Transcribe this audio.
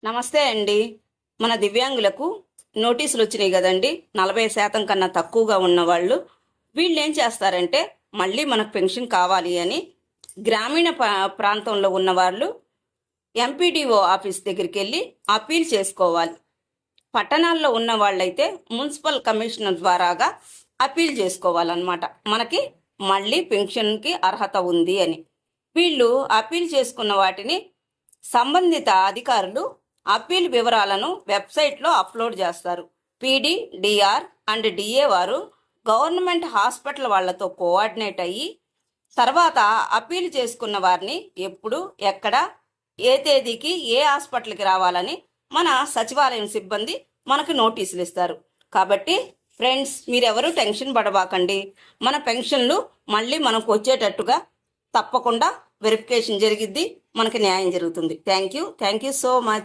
నమస్తే అండి. మన దివ్యాంగులకు నోటీసులు వచ్చినాయి కదండి. 40% కన్నా తక్కువగా ఉన్నవాళ్ళు వీళ్ళు ఏం చేస్తారంటే మళ్ళీ మనకు పెన్షన్ కావాలి అని గ్రామీణ ప్రాంతంలో ఉన్నవాళ్ళు ఎంపీడీఓ ఆఫీస్ దగ్గరికి వెళ్ళి అప్పీల్ చేసుకోవాలి. పట్టణాల్లో ఉన్న వాళ్ళైతే మున్సిపల్ కమిషనర్ ద్వారాగా అప్పీల్ చేసుకోవాలన్నమాట. మనకి మళ్ళీ పెన్షన్కి అర్హత ఉంది అని. వీళ్ళు అప్పీల్ చేసుకున్న వాటిని సంబంధిత అధికారులు అప్పీల్ వివరాలను వెబ్సైట్లో అప్లోడ్ చేస్తారు. పీడీ, డిఆర్ అండ్ డిఏ వారు గవర్నమెంట్ హాస్పిటల్ వాళ్లతో కోఆర్డినేట్ అయ్యి తర్వాత అప్పీల్ చేసుకున్న వారిని ఎప్పుడు, ఎక్కడ, ఏ తేదీకి ఏ హాస్పిటల్కి రావాలని మన సచివాలయం సిబ్బంది మనకు నోటీసులు ఇస్తారు. కాబట్టి ఫ్రెండ్స్, మీరెవరూ టెన్షన్ పడబాకండి. మన పెన్షన్లు మళ్ళీ మనకు వచ్చేటట్టుగా తప్పకుండా వెరిఫికేషన్ జరిగిద్ది, మనకి న్యాయం జరుగుతుంది. Thank you so much.